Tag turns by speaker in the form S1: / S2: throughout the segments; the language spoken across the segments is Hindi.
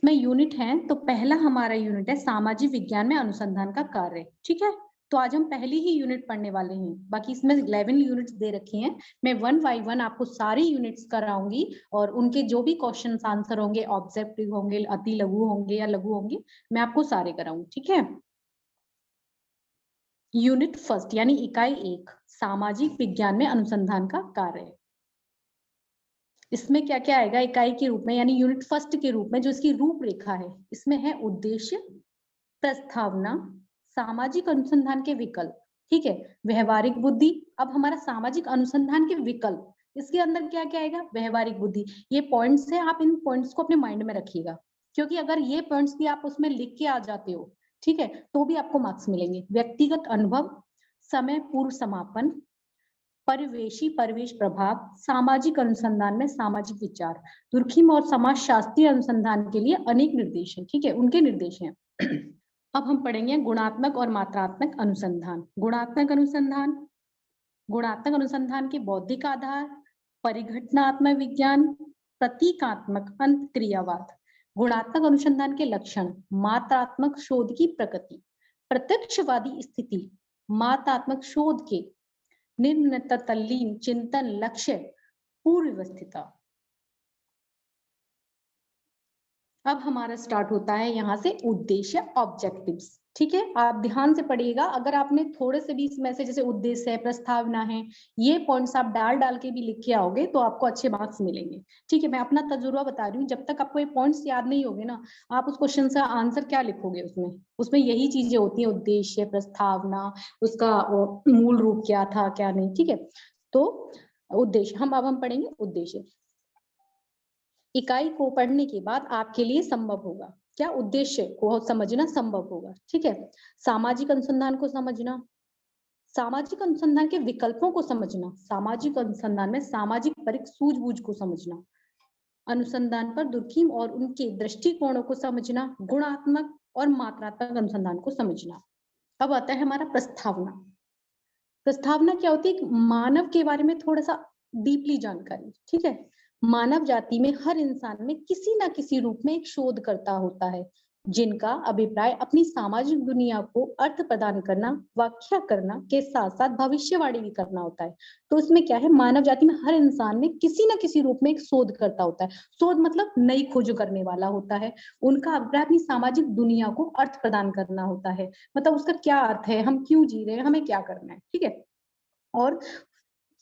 S1: इसमें यूनिट है, तो पहला हमारा यूनिट है सामाजिक विज्ञान में अनुसंधान का कार्य। ठीक है, तो आज हम पहली ही यूनिट पढ़ने वाले हैं। बाकी इसमें 11 यूनिट्स दे रखी हैं। मैं 1 बाय 1 आपको सारी यूनिट्स कराऊंगी और उनके जो भी क्वेश्चन आंसर होंगे, ऑब्जेक्टिव होंगे, अति लघु होंगे या लघु होंगे, मैं आपको सारे कराऊंगी। ठीक है, यूनिट फर्स्ट यानी इकाई 1 सामाजिक विज्ञान में अनुसंधान का कार्य। इसमें क्या क्या आएगा इकाई के रूप में, यानी यूनिट फर्स्ट के रूप में जो इसकी रूपरेखा है, इसमें है उद्देश्य, प्रस्तावना, सामाजिक अनुसंधान के विकल्प। ठीक है, व्यवहारिक बुद्धि। अब हमारा सामाजिक अनुसंधान के विकल्प, इसके अंदर क्या क्या आएगा, व्यवहारिक बुद्धि। ये पॉइंट्स है, आप इन पॉइंट्स को अपने माइंड में रखिएगा, क्योंकि अगर ये पॉइंट्स भी आप उसमें लिख के आ जाते हो, ठीक है, तो भी आपको मार्क्स मिलेंगे। व्यक्तिगत अनुभव, समय पूर्व समापन, परिवेशी परिवेश प्रभाव, सामाजिक अनुसंधान में सामाजिक विचार, दुर्खिम और समाजशास्त्रीय अनुसंधान के लिए अनेक निर्देश हैं। ठीक है, उनके निर्देश हैं। अब हम पढ़ेंगे गुणात्मक और मात्रात्मक अनुसंधान। गुणात्मक अनुसंधान, गुणात्मक अनुसंधान के बौद्धिक आधार, परिघटनात्मक विज्ञान, प्रतीकात्मक अंतक्रियावाद। गुणात्मक अनुसंधान के लक्षण, मात्रात्मक शोध की प्रकृति, प्रत्यक्षवादी स्थिति, मात्रात्मक शोध के निम्न तल्लीन चिंतन, लक्ष्य, पूर्व व्यवस्थिता। अब हमारा स्टार्ट होता है यहाँ से उद्देश्य, ऑब्जेक्टिव्स। ठीक है, आप ध्यान से पढ़िएगा। अगर आपने थोड़े से भी इसमें से, जैसे उद्देश्य है, प्रस्तावना है, ये पॉइंट्स आप डाल डाल के भी लिख के आओगे तो आपको अच्छे मार्क्स मिलेंगे। ठीक है, मैं अपना तजुर्बा बता रही हूँ, जब तक आपको ये पॉइंट्स याद नहीं होंगे ना, आप उस क्वेश्चन का आंसर क्या लिखोगे, उसमें यही चीजें होती है, उद्देश्य, प्रस्तावना, उसका मूल रूप क्या था क्या नहीं। ठीक है, तो उद्देश्य अब हम पढ़ेंगे उद्देश्य। इकाई को पढ़ने के बाद आपके लिए संभव होगा, क्या उद्देश्य को समझना संभव होगा। ठीक है, सामाजिक अनुसंधान को समझना, सामाजिक अनुसंधान के विकल्पों को समझना, सामाजिक अनुसंधान में सामाजिक परिक सूझबूझ को समझना, अनुसंधान पर दुर्खिम और उनके दृष्टिकोणों को समझना, गुणात्मक और मात्रात्मक अनुसंधान को समझना। अब आता है हमारा प्रस्तावना। प्रस्तावना क्या होती है, मानव के बारे में थोड़ा सा डीपली जानकारी। ठीक है, मानव जाति में हर इंसान में किसी ना किसी रूप में एक शोधकर्ता होता है, जिनका अभिप्राय अपनी सामाजिक दुनिया को अर्थ प्रदान करना, व्याख्या करना के साथ साथ भविष्यवाणी भी करना होता है। तो इसमें क्या है, मानव जाति में हर इंसान में किसी ना किसी रूप में एक शोधकर्ता होता है। शोध मतलब नई खोज करने वाला होता है। उनका अभिप्राय अपनी सामाजिक दुनिया को अर्थ प्रदान करना होता है, मतलब उसका क्या अर्थ है, हम क्यों जी रहे हैं, हमें क्या करना है। ठीक है, और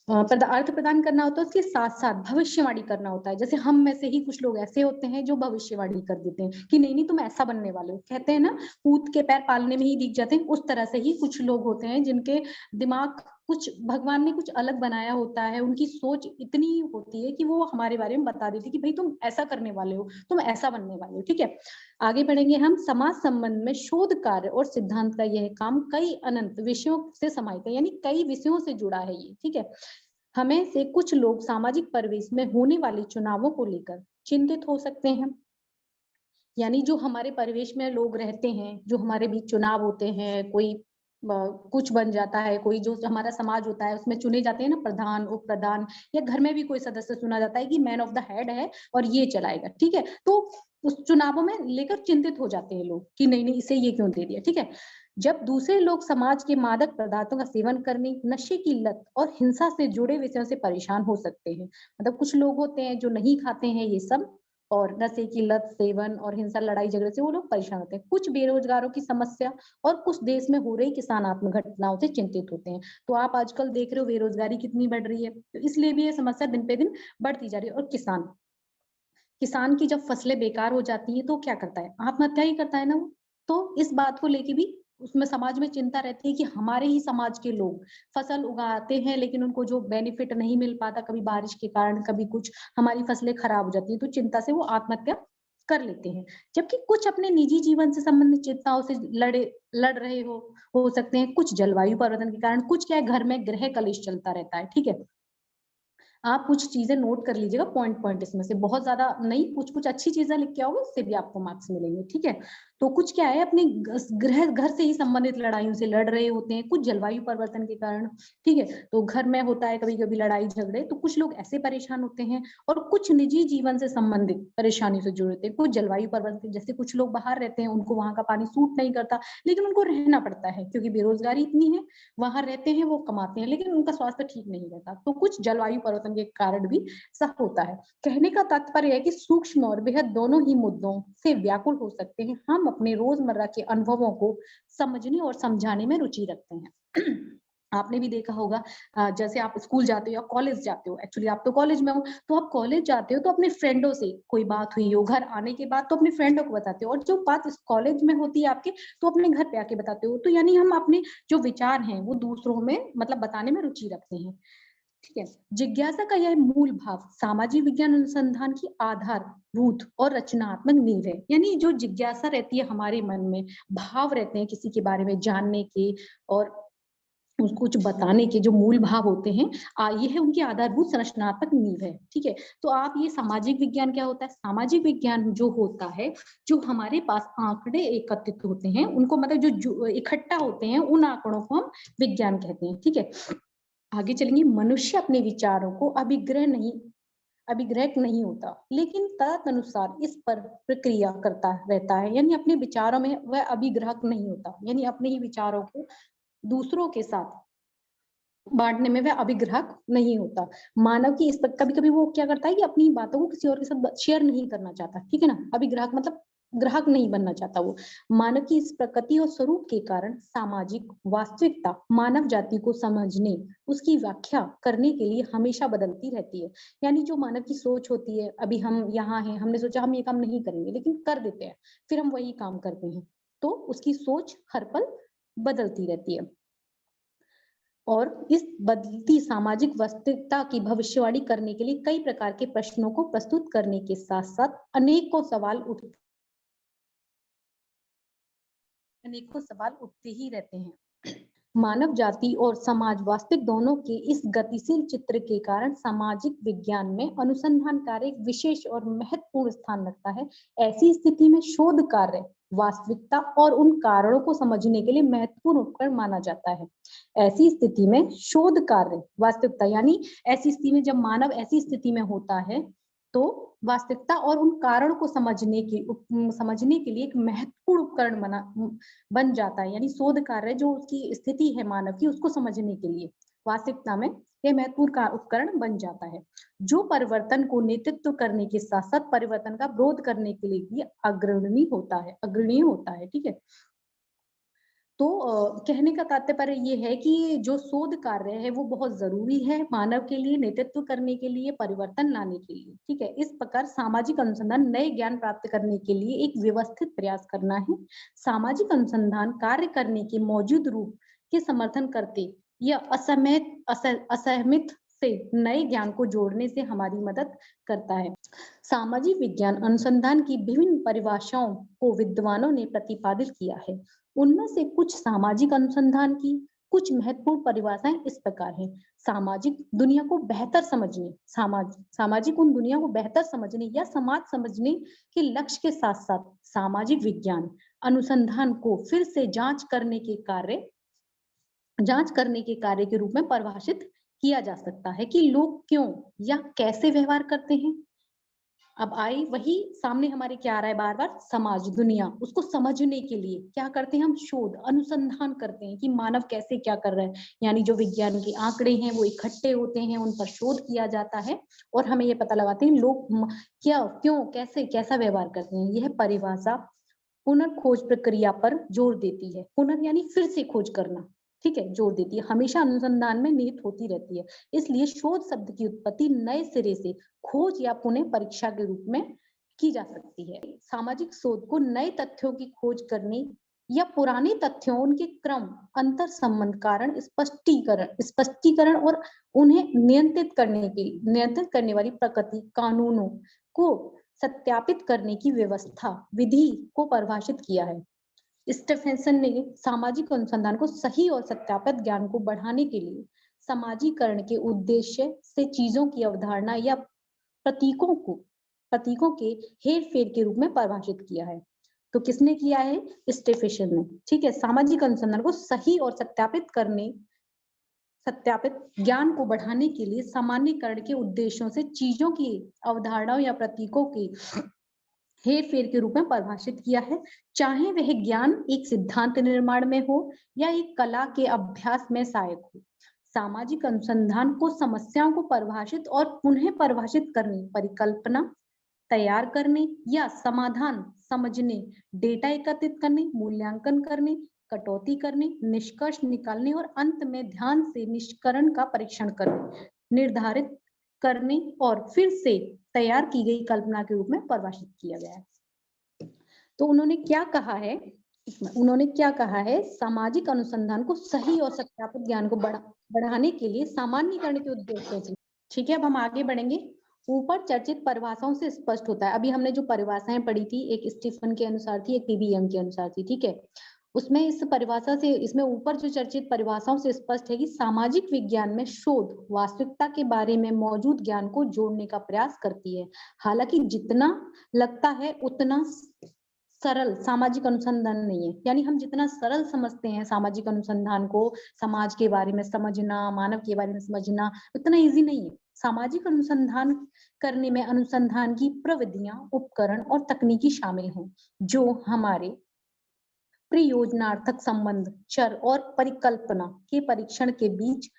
S1: अर्थ प्रदान करना होता है, उसके साथ साथ भविष्यवाणी करना होता है। जैसे हम में से ही कुछ लोग ऐसे होते हैं जो भविष्यवाणी कर देते हैं कि नहीं नहीं तुम ऐसा बनने वाले हो, कहते हैं ना पूत के पैर पालने में ही दिख जाते हैं, उस तरह से ही कुछ लोग होते हैं जिनके दिमाग कुछ भगवान ने कुछ अलग बनाया होता है, उनकी सोच इतनी होती है कि वो हमारे बारे में बता देती है कि भाई तुम ऐसा करने वाले हो, तुम ऐसा बनने वाले हो। ठीक है, आगे बढ़ेंगे हम। समाज संबंध में शोध कार्य और सिद्धांत का यह काम कई अनंत विषयों से समाहित है, यानी कई विषयों से जुड़ा है ये। ठीक है, हमें से कुछ लोग सामाजिक परिवेश में होने वाले चुनावों को लेकर चिंतित हो सकते हैं, यानी जो हमारे परिवेश में लोग रहते हैं, जो हमारे बीच चुनाव होते हैं, कोई कुछ बन जाता है, कोई जो हमारा समाज होता है उसमें चुने जाते हैं ना प्रधान, उप प्रधान, या घर में भी कोई सदस्य चुना जाता है कि मैन ऑफ द हेड है और ये चलाएगा। ठीक है, तो उस चुनावों में लेकर चिंतित हो जाते हैं लोग कि नहीं नहीं इसे ये क्यों दे दिया। ठीक है, जब दूसरे लोग समाज के मादक पदार्थों का सेवन करने, नशे की लत और हिंसा से जुड़े विषयों से परेशान हो सकते हैं। मतलब कुछ लोग होते हैं जो नहीं खाते हैं ये सब, और नशे की लत, सेवन और हिंसा, लड़ाई झगड़े से वो लोग परेशान होते हैं। कुछ बेरोजगारों की समस्या और कुछ देश में हो रही किसानात्मक घटनाओं से चिंतित होते हैं। तो आप आजकल देख रहे हो बेरोजगारी कितनी बढ़ रही है, तो इसलिए भी ये समस्या दिन पे दिन बढ़ती जा रही है। और किसान की जब फसलें बेकार हो जाती है तो क्या करता है, आत्महत्या ही करता है ना वो। तो इस बात को लेके भी उसमें समाज में चिंता रहती है कि हमारे ही समाज के लोग फसल उगाते हैं लेकिन उनको जो बेनिफिट नहीं मिल पाता, कभी बारिश के कारण, कभी कुछ, हमारी फसलें खराब हो जाती है, तो चिंता से वो आत्महत्या कर लेते हैं। जबकि कुछ अपने निजी जीवन से संबंधित चिंताओं से लड़ रहे हो सकते हैं। कुछ जलवायु परिवर्तन के कारण, कुछ क्या है, घर में गृह कलेश चलता रहता है। ठीक है, आप कुछ चीजें नोट कर लीजिएगा, पॉइंट पॉइंट, इसमें से बहुत ज्यादा नहीं, कुछ कुछ अच्छी चीजें लिख के आओगे, उससे भी आपको मार्क्स मिलेंगे। ठीक है, तो कुछ क्या है अपने गृह घर से ही संबंधित लड़ाइयों से लड़ रहे होते हैं, कुछ जलवायु परिवर्तन के कारण, ठीक है। तो घर में होता है कभी कभी लड़ाई झगड़े, तो कुछ लोग ऐसे परेशान होते हैं, और कुछ निजी जीवन से संबंधित परेशानी से जुड़े होते हैं, कुछ जलवायु परिवर्तन, जैसे कुछ लोग बाहर रहते हैं, उनको वहां का पानी सूट नहीं करता, लेकिन उनको रहना पड़ता है क्योंकि बेरोजगारी इतनी है, वहां रहते हैं, वो कमाते हैं, लेकिन उनका स्वास्थ्य ठीक नहीं रहता। तो कुछ जलवायु परिवर्तन के कारण भी ऐसा होता है। कहने का तात्पर्य है कि सूक्ष्म और बेहद दोनों ही मुद्दों से व्याकुल हो सकते हैं। हम अपने रोजमर्रा के अनुभवों को समझने और समझाने में रुचि रखते हैं। आपने भी देखा होगा, जैसे आप स्कूल जाते हो या कॉलेज जाते हो, एक्चुअली आप तो कॉलेज में हो, तो आप कॉलेज जाते हो तो अपने फ्रेंडों से कोई बात हुई हो, घर आने के बाद तो अपने फ्रेंडों को बताते हो, और जो बात इस कॉलेज में होती है आपके, तो अपने घर पे आके बताते हो। तो यानी हम अपने जो विचार हैं वो दूसरों में मतलब बताने में रुचि रखते हैं, ठीक है। जिज्ञासा का यह मूल भाव सामाजिक विज्ञान अनुसंधान की आधारभूत और रचनात्मक नींव है। यानी जो जिज्ञासा रहती है हमारे मन में, भाव रहते हैं किसी के बारे में जानने के और उसको कुछ बताने के, जो मूल भाव होते हैं, ये है उनकी आधारभूत संरचनात्मक नींव है, ठीक है। तो आप ये सामाजिक विज्ञान क्या होता है? सामाजिक विज्ञान जो होता है, जो हमारे पास आंकड़े एकत्रित होते हैं, उनको मतलब जो इकट्ठा होते हैं, उन आंकड़ों को हम विज्ञान कहते हैं, ठीक है। आगे चलेंगे। मनुष्य अपने विचारों को अभिग्रह नहीं होता, लेकिन तदनुसार इस पर प्रक्रिया करता रहता है। यानी अपने विचारों में वह अभिग्रह नहीं होता, यानी अपने ही विचारों को दूसरों के साथ बांटने में वह अभिग्राहक नहीं होता। मानव की इस पर कभी कभी वो क्या करता है कि अपनी बातों को किसी और के साथ शेयर नहीं करना चाहता, ठीक है ना। अभिग्राहक मतलब ग्राहक नहीं बनना चाहता वो। मानव की इस प्रकृति और स्वरूप के कारण सामाजिक वास्तविकता मानव जाति को समझने, उसकी व्याख्या करने के लिए हमेशा बदलती रहती है। यानी जो मानव की सोच होती है, अभी हम यहाँ हैं, हमने सोचा हम ये काम नहीं करेंगे, लेकिन कर देते हैं, फिर हम वही काम करते हैं, तो उसकी सोच हर पल बदलती रहती है। और इस बदलती सामाजिक वास्तविकता की भविष्यवाणी करने के लिए कई प्रकार के प्रश्नों को प्रस्तुत करने के साथ साथ अनेकों सवाल उठते ही रहते हैं। मानव जाति और समाज वास्तविक दोनों के इस गतिशील चित्र के कारण सामाजिक विज्ञान में अनुसंधान कार्य एक विशेष और महत्वपूर्ण स्थान रखता है। ऐसी स्थिति में शोध कार्य वास्तविकता और उन कारणों को समझने के लिए महत्वपूर्ण उपकरण माना जाता है। ऐसी स्थिति में शोध कार्य वास्तविकता, यानी ऐसी स्थिति में जब मानव ऐसी स्थिति में होता है, तो वास्तविकता और उन कारणों को समझने के लिए एक महत्वपूर्ण उपकरण बन जाता है। यानी शोध कार्य जो उसकी स्थिति है मानव की, उसको समझने के लिए वास्तविकता में यह महत्वपूर्ण उपकरण बन जाता है, जो परिवर्तन को नेतृत्व करने के साथ साथ परिवर्तन का विरोध करने के लिए भी अग्रणी होता है, ठीक है। तो कहने का तात्पर्य ये है कि जो शोध कार्य है वो बहुत जरूरी है मानव के लिए, नेतृत्व करने के लिए, परिवर्तन लाने के लिए, ठीक है। इस प्रकार सामाजिक अनुसंधान नए ज्ञान प्राप्त करने के लिए एक व्यवस्थित प्रयास करना है। सामाजिक अनुसंधान कार्य करने के मौजूद रूप के समर्थन करते या असहमित से नए ज्ञान को जोड़ने से हमारी मदद करता है। सामाजिक विज्ञान अनुसंधान की विभिन्न परिभाषाओं को विद्वानों ने प्रतिपादित किया है। उनमें से कुछ सामाजिक अनुसंधान की कुछ महत्वपूर्ण परिभाषाएं इस प्रकार हैं। सामाजिक दुनिया को बेहतर समझने, सामाजिक उन दुनिया को बेहतर समझने या समाज समझने के लक्ष्य के साथ साथ सामाजिक विज्ञान अनुसंधान को फिर से जांच करने के कार्य के रूप में परिभाषित किया जा सकता है कि लोग क्यों या कैसे व्यवहार करते हैं। अब आई वही सामने हमारे क्या आ रहा है बार बार, समाज दुनिया, उसको समझने के लिए क्या करते हैं हम? शोध अनुसंधान करते हैं कि मानव कैसे क्या कर रहा है। यानी जो विज्ञान के आंकड़े हैं वो इकट्ठे होते हैं, उन पर शोध किया जाता है और हमें ये पता लगाते हैं लोग क्या क्यों कैसे कैसा व्यवहार करते हैं। यह परिभाषा पुनर्खोज प्रक्रिया पर जोर देती है। पुनर् यानी फिर से खोज करना, ठीक है, जोर देती है, हमेशा अनुसंधान में निहित होती रहती है। इसलिए शोध शब्द की उत्पत्ति नए सिरे से खोज या पुनः परीक्षा के रूप में की जा सकती है। सामाजिक शोध को नए तथ्यों की खोज करने या पुराने तथ्यों, उनके क्रम, अंतर संबंध, कारण, स्पष्टीकरण और उन्हें नियंत्रित करने वाली प्रकृति कानूनों को सत्यापित करने की व्यवस्था विधि को परिभाषित किया है। स्टीफेंसन ने सामाजिक अनुसंधान को सही और सत्यापित ज्ञान को बढ़ाने के लिए समाजीकरण के उद्देश्य से चीजों की अवधारणा या प्रतीकों के हेर फेर के रूप में परिभाषित किया है। तो किसने किया है? स्टेफिशन ने। ठीक है, सामाजिक अनुसंधान को सही और सत्यापित ज्ञान को बढ़ाने के लिए सामान्यीकरण के उद्देश्यों से चीजों की अवधारणाओं या प्रतीकों की हेर फेर के रूप में परिभाषित किया है, चाहे वह ज्ञान एक सिद्धांत निर्माण में हो या एक कला के अभ्यास में सहायक हो। सामाजिक अनुसंधान को समस्याओं को परिभाषित और पुनः परिभाषित करने, परिकल्पना तैयार करने या समाधान समझने, डेटा एकत्रित करने, मूल्यांकन करने, कटौती करने, निष्कर्ष निकालने और अंत में ध्यान से निष्करण का परीक्षण करने, निर्धारित करने और फिर से तैयार की गई कल्पना के रूप में परिभाषित किया गया है। तो उन्होंने क्या कहा है? सामाजिक अनुसंधान को सही और सत्यापित ज्ञान को बढ़ाने के लिए सामान्यीकरण के उद्देश्य से। ठीक है, अब हम आगे बढ़ेंगे। ऊपर चर्चित परिभाषाओं से स्पष्ट होता है, अभी हमने जो परिभाषाएं पढ़ी थी, एक स्टीफन के अनुसार थी, एक पीबी यंग के अनुसार थी। ठीक है, उसमें इस परिभाषा से, इसमें ऊपर जो चर्चित परिभाषाओं से स्पष्ट है कि सामाजिक विज्ञान में शोध वास्तविकता के बारे में मौजूद ज्ञान को जोड़ने का प्रयास करती है। हालांकि जितना लगता है उतना सरल सामाजिक अनुसंधान नहीं है, यानी हम जितना सरल समझते हैं सामाजिक अनुसंधान को, समाज के बारे में समझना, मानव के बारे में समझना, उतना इजी नहीं है। सामाजिक अनुसंधान करने में अनुसंधान की प्रविधियां, उपकरण और तकनीकी शामिल हैं, जो हमारे प्रयोजनार्थक संबंध, चर और परिकल्पना के परीक्षण के बीच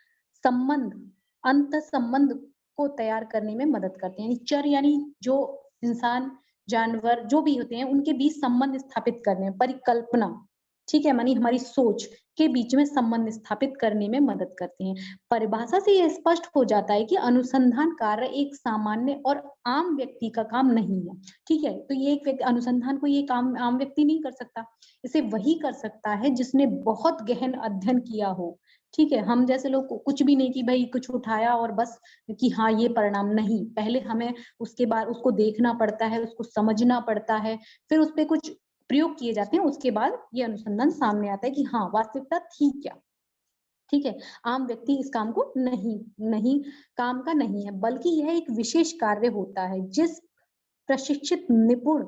S1: संबंध, अंत संबंध को तैयार करने में मदद करते हैं। चर यानी जो इंसान, जानवर जो भी होते हैं, उनके बीच संबंध स्थापित करने, परिकल्पना, ठीक है, मानी हमारी सोच के बीच में संबंध स्थापित करने में मदद करते हैं। परिभाषा से यह स्पष्ट हो जाता है कि अनुसंधान कार्य एक सामान्य और आम व्यक्ति का काम नहीं है। ठीक है, तो ये एक अनुसंधान को ये काम आम व्यक्ति नहीं कर सकता, इसे वही कर सकता है जिसने बहुत गहन अध्ययन किया हो। ठीक है, हम जैसे लोग कुछ भी नहीं कि भाई कुछ उठाया और बस कि हाँ ये परिणाम, नहीं, पहले हमें उसके बाद उसको देखना पड़ता है, उसको समझना पड़ता है, फिर उस पर कुछ प्रयोग किए जाते हैं, उसके बाद ये अनुसंधान सामने आता है कि हाँ वास्तविकता थी क्या। ठीक है, आम व्यक्ति इस काम को नहीं काम का नहीं है, बल्कि यह एक विशेष कार्य होता है जिस प्रशिक्षित, निपुण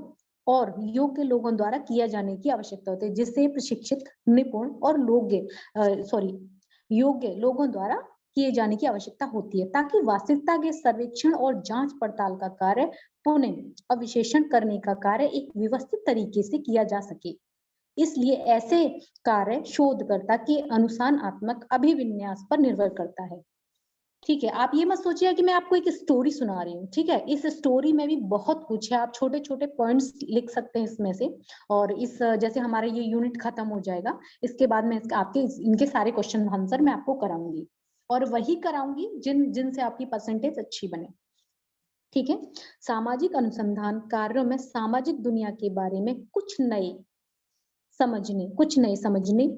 S1: और योग्य लोगों द्वारा किया जाने की आवश्यकता होती है, जिससे प्रशिक्षित, निपुण और योग्य लोगों द्वारा किए जाने की आवश्यकता होती है, ताकि वास्तविकता के सर्वेक्षण और जांच पड़ताल का कार्य, पुनः अविशेषण करने का कार्य एक व्यवस्थित तरीके से किया जा सके। इसलिए ऐसे कार्य शोधकर्ता के अनुसंधानात्मक अभिविन्यास पर निर्भर करता है। ठीक है, आप ये मत सोचिए कि मैं आपको एक स्टोरी सुना रही हूँ। ठीक है, इस स्टोरी में भी बहुत कुछ है, आप छोटे छोटे पॉइंट्स लिख सकते हैं इसमें से, और इस जैसे हमारा ये यूनिट खत्म हो जाएगा, इसके बाद मैं आपके इनके सारे क्वेश्चन आंसर मैं आपको कराऊंगी, और वही कराऊंगी जिनसे आपकी परसेंटेज अच्छी बने। ठीक है, सामाजिक अनुसंधान कार्यों में सामाजिक दुनिया के बारे में कुछ नए समझने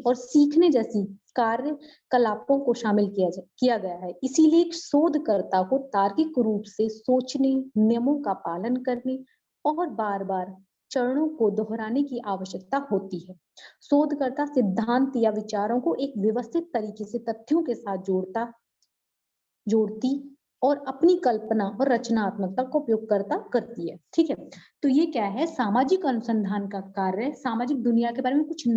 S1: और सीखने जैसी कार्यकलापों को शामिल किया गया है। इसीलिए एक शोधकर्ता को तार्किक रूप से सोचने, नियमों का पालन करने और बार-बार चरणों को दोहराने की आवश्यकता होती है। शोधकर्ता सिद्धांत या विचारों को एक व्यवस्थित तरीके से तथ्यों के साथ जोड़ती और अपनी कल्पना और रचनात्मकता को उपयोगकर्ता करती है। ठीक है, तो ये क्या है? सामाजिक अनुसंधान का कार्य सामाजिक दुनिया के बारे में कुछ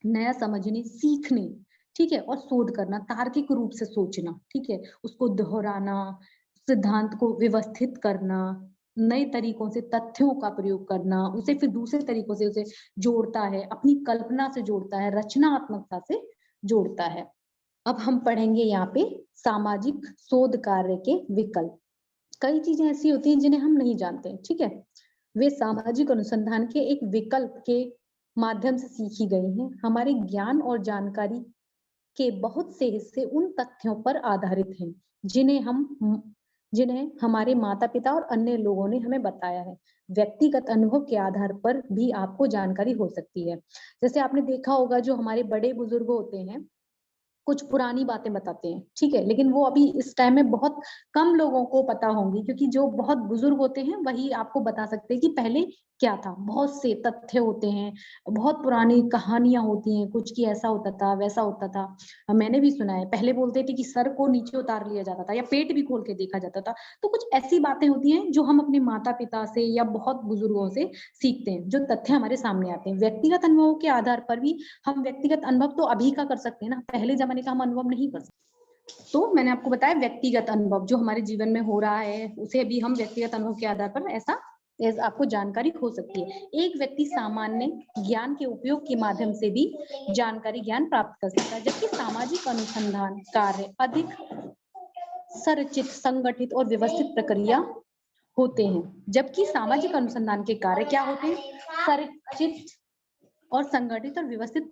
S1: नया समझने, सीखने, ठीक है, और शोध करना, तार्किक रूप से सोचना, ठीक है, उसको दोहराना, सिद्धांत को व्यवस्थित करना, नए तरीकों से तथ्यों का प्रयोग करना, उसे फिर दूसरे तरीकों से उसे जोड़ता है, अपनी कल्पना से जोड़ता है, रचनात्मकता से जोड़ता है। अब हम पढ़ेंगे यहाँ पे सामाजिक शोध कार्य के विकल्प। कई चीजें ऐसी होती हैं जिन्हें हम नहीं जानते, ठीक है, वे सामाजिक अनुसंधान के एक विकल्प के माध्यम से सीखी गई हैं। हमारे ज्ञान और जानकारी के बहुत से हिस्से उन तथ्यों पर आधारित हैं जिन्हें हमारे माता पिता और अन्य लोगों ने हमें बताया है। व्यक्तिगत अनुभव के आधार पर भी आपको जानकारी हो सकती है। जैसे आपने देखा होगा, जो हमारे बड़े बुजुर्ग होते हैं, कुछ पुरानी बातें बताते हैं, ठीक है, लेकिन वो अभी इस टाइम में बहुत कम लोगों को पता होंगी, क्योंकि जो बहुत बुजुर्ग होते हैं वही आपको बता सकते हैं कि पहले क्या था। बहुत से तथ्य होते हैं, बहुत पुरानी कहानियां होती हैं, कुछ कि ऐसा होता था, वैसा होता था। मैंने भी सुना है, पहले बोलते थे कि सर को नीचे उतार लिया जाता था या पेट भी खोल के देखा जाता था। तो कुछ ऐसी बातें होती हैं जो हम अपने माता पिता से या बहुत बुजुर्गों से सीखते हैं, जो तथ्य हमारे सामने आते हैं। व्यक्तिगत अनुभवों के आधार पर भी हम व्यक्तिगत अनुभव तो अभी का कर सकते हैं ना, पहले जमाने का हम अनुभव नहीं कर सकते। तो मैंने आपको बताया व्यक्तिगत अनुभव जो हमारे जीवन में हो रहा है, उसे भी हम व्यक्तिगत अनुभव के आधार पर ऐसा आपको जानकारी हो सकती है। एक व्यक्ति सामान्य ज्ञान के उपयोग के माध्यम से भी जानकारी ज्ञान प्राप्त कर सकता है, जबकि सामाजिक अनुसंधान कार्य अधिक संरचित, संगठित और व्यवस्थित प्रक्रिया होते हैं। जबकि सामाजिक अनुसंधान के कार्य क्या होते हैं? संरचित और संगठित और व्यवस्थित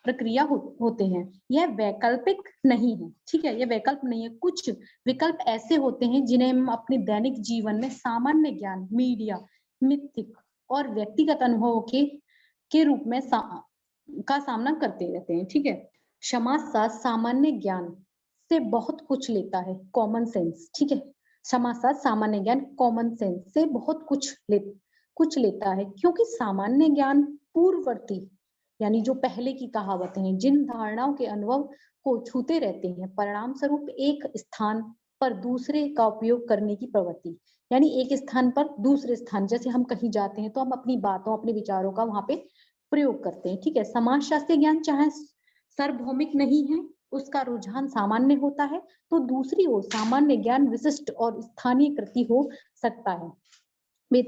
S1: प्रक्रिया होते हैं। यह वैकल्पिक नहीं है, ठीक है, यह वैकल्प नहीं है। कुछ विकल्प ऐसे होते हैं जिन्हें हम अपने दैनिक जीवन में सामान्य ज्ञान, मीडिया, मिथिक और व्यक्तिगत अनुभवों के रूप में का सामना करते रहते हैं, ठीक है। समाजशास्त्र सामान्य ज्ञान से बहुत कुछ लेता है, कॉमन सेंस, ठीक है। समाजशास्त्र सामान्य ज्ञान, कॉमन सेंस से बहुत कुछ लेता है, क्योंकि सामान्य ज्ञान पूर्ववर्ती यानी जो पहले की कहावतें हैं, जिन धारणाओं के अनुभव को छूते रहते हैं, परिणाम स्वरूप एक स्थान पर दूसरे का उपयोग करने की प्रवृत्ति। यानी एक स्थान पर दूसरे स्थान, जैसे हम कहीं जाते हैं तो हम अपनी बातों, अपने विचारों का वहां पे प्रयोग करते हैं, ठीक है। समाजशास्त्रीय ज्ञान चाहे सार्वभौमिक नहीं है, उसका रुझान सामान्य होता है, तो दूसरी ओर सामान्य ज्ञान विशिष्ट और स्थानीय कृति हो सकता है,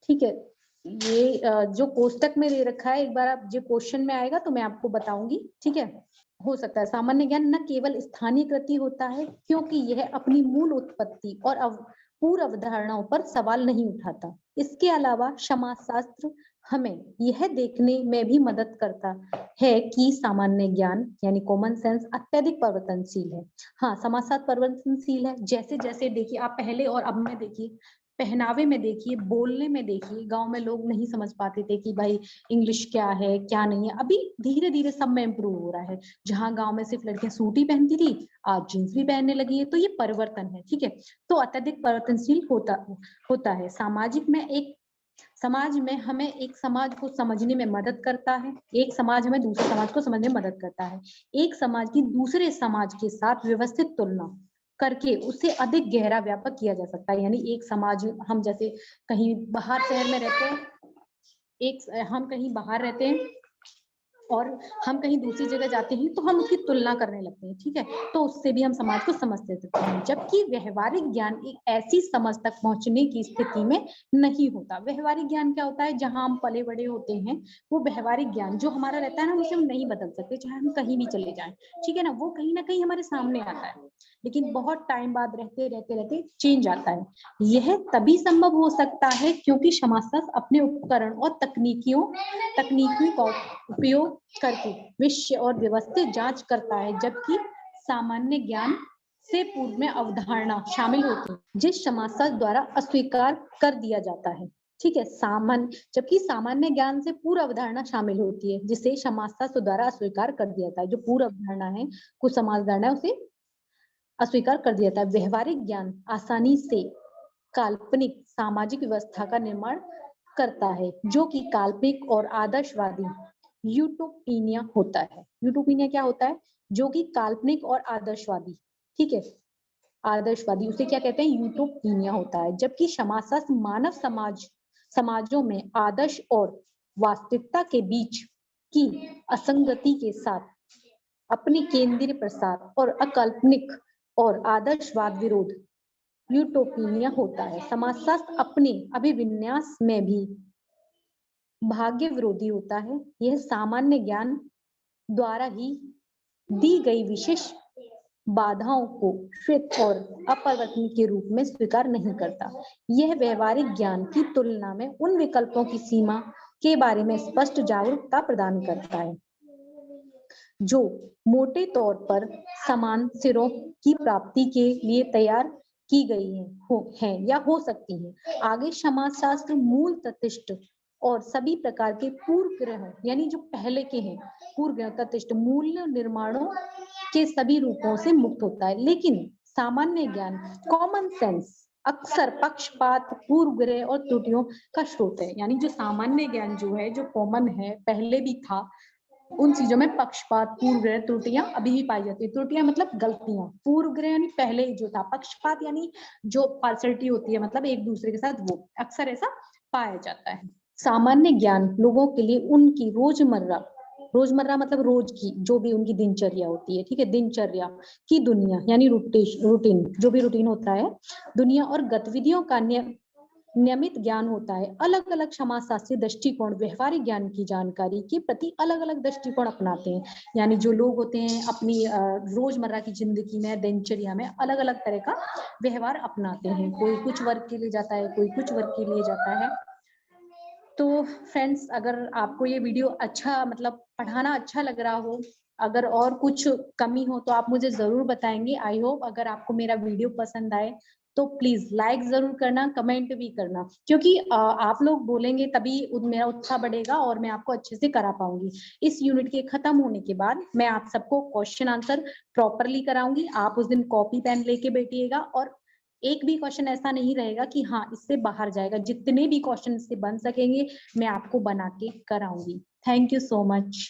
S1: ठीक है। ये जो कोष्टक में दे रखा है, एक बार आप जो क्वेश्चन में आएगा तो मैं आपको बताऊंगी, ठीक है। हो सकता है सामान्य ज्ञान न केवल स्थानीय कृति होता है, क्योंकि यह अपनी मूल उत्पत्ति और पूर्व अवधारणाओं पर सवाल नहीं उठाता। इसके अलावा समाजशास्त्र हमें यह देखने में भी मदद करता है कि सामान्य ज्ञान यानी कॉमन सेंस अत्यधिक परिवर्तनशील है। हाँ, समाजशास्त्र परिवर्तनशील है। जैसे जैसे देखिए आप पहले और अब में देखिए, पहनावे में देखिए, बोलने में देखिए, गांव में लोग नहीं समझ पाते थे कि भाई इंग्लिश क्या है क्या नहीं है। अभी धीरे धीरे सब में इम्प्रूव हो रहा है। जहां गांव में सिर्फ लड़कियां सूट ही पहनती थी, आज जींस भी पहनने लगी है। तो ये परिवर्तन है, ठीक है। तो अत्यधिक परिवर्तनशील होता है। समाज में हमें एक समाज को समझने में मदद करता है, एक समाज हमें दूसरे समाज को समझने में मदद करता है। एक समाज की दूसरे समाज के साथ व्यवस्थित तुलना करके उसे अधिक गहरा व्यापक किया जा सकता है। यानी एक समाज, हम जैसे कहीं बाहर शहर में रहते हैं, हम कहीं बाहर रहते हैं और हम कहीं दूसरी जगह जाते हैं, तो हम उसकी तुलना करने लगते हैं, ठीक है। तो उससे भी हम समाज को समझ सकते हैं। जबकि व्यवहारिक ज्ञान एक ऐसी समझ तक पहुंचने की स्थिति में नहीं होता। व्यवहारिक ज्ञान क्या होता है? जहां हम पले बड़े होते हैं, वो व्यवहारिक ज्ञान जो हमारा रहता है ना, उसे हम नहीं बदल सकते, चाहे हम कहीं भी चले जाएं, ठीक है ना। वो कहीं ना कहीं हमारे सामने आता है, लेकिन बहुत टाइम बाद रहते चेंज आता है। यह तभी संभव हो सकता है क्योंकि समाजशास्त्र अपने उपकरण और तकनीकी का उपयोग करके विषय और व्यवस्थित जांच करता है, जबकि सामान्य ज्ञान से पूर्व में अवधारणा शामिल होती है, जिस समाजशास्त्र द्वारा अस्वीकार कर दिया जाता है, ठीक है। जबकि सामान्य ज्ञान से पूर्व अवधारणा शामिल होती है, जिसे समाजशास्त्र द्वारा अस्वीकार कर दिया जाता है। जो पूर्व अवधारणा है, कुछ समाज धारणा है, उसे अस्वीकार कर दिया था। व्यवहारिक ज्ञान आसानी से काल्पनिक सामाजिक व्यवस्था का निर्माण करता है, जो कि काल्पनिक और आदर्शवादी यूटोपिनिया होता है। यूटोपिनिया क्या होता है? जो कि काल्पनिक और आदर्शवादी, ठीक है, आदर्शवादी, उसे क्या कहते हैं? यूटोपिनिया होता है। जबकि समाजशास्त्र मानव समाजों में आदर्श और वास्तविकता के बीच की असंगति के साथ अपनी केंद्रीय प्रसार और अकाल्पनिक और आदर्शवाद विरोध यूटोपिनिया होता है। समाजशास्त्र अपने अभिविन्यास में भी भाग्य विरोधी होता है। यह सामान्य ज्ञान द्वारा ही दी गई विशेष बाधाओं को श्वेत और अपरिवर्तनीय के रूप में स्वीकार नहीं करता। यह व्यवहारिक ज्ञान की तुलना में उन विकल्पों की सीमा के बारे में स्पष्ट जागरूकता प्रदान करता है, जो मोटे तौर पर समान सिरों की प्राप्ति के लिए तैयार की गई है या हो सकती है। आगे समाजशास्त्र मूल तथ्य और सभी प्रकार के पूर्व ग्रह यानी जो पहले के हैं पूर्व ग्रह तत्ष्ट मूल्य निर्माणों के सभी रूपों से मुक्त होता है। लेकिन सामान्य ज्ञान कॉमन सेंस अक्सर पक्षपात पूर्व ग्रह और त्रुटियों का स्रोत है। यानी जो सामान्य ज्ञान जो है जो कॉमन है पहले भी था, उन चीजों में पक्षपात पूर्व ग्रह त्रुटियां अभी भी पाई जाती है। त्रुटियां मतलब गलतियां, पूर्व ग्रह यानी पहले जो था, पक्षपात यानी जो पार्शलिटी होती है मतलब एक दूसरे के साथ, वो अक्सर ऐसा पाया जाता है। सामान्य ज्ञान लोगों के लिए उनकी रोजमर्रा मतलब रोज की जो भी उनकी दिनचर्या होती है, ठीक है, दिनचर्या की दुनिया यानी रूटीन, जो भी रूटीन होता है दुनिया और गतिविधियों का नियमित ज्ञान होता है। अलग अलग समाजशास्त्रीय दृष्टिकोण व्यवहारिक ज्ञान की जानकारी के प्रति अलग अलग दृष्टिकोण अपनाते हैं। यानी जो लोग होते हैं अपनी रोजमर्रा की जिंदगी में दिनचर्या में अलग अलग तरह का व्यवहार अपनाते हैं। कोई कुछ वर्क के लिए जाता है, कोई कुछ वर्क के लिए जाता है। तो फ्रेंड्स, अगर आपको ये वीडियो अच्छा मतलब पढ़ाना अच्छा लग रहा हो, अगर और कुछ कमी हो तो आप मुझे जरूर बताएंगे। आई होप अगर आपको मेरा वीडियो पसंद आए तो प्लीज लाइक जरूर करना, कमेंट भी करना, क्योंकि आप लोग बोलेंगे तभी मेरा उत्साह बढ़ेगा और मैं आपको अच्छे से करा पाऊंगी। इस यूनिट के खत्म होने के बाद मैं आप सबको क्वेश्चन आंसर प्रॉपरली कराऊंगी। आप उस दिन कॉपी पेन लेके बैठिएगा और एक भी क्वेश्चन ऐसा नहीं रहेगा कि हाँ इससे बाहर जाएगा। जितने भी क्वेश्चन इससे बन सकेंगे मैं आपको बना के कराऊंगी। Thank you so much.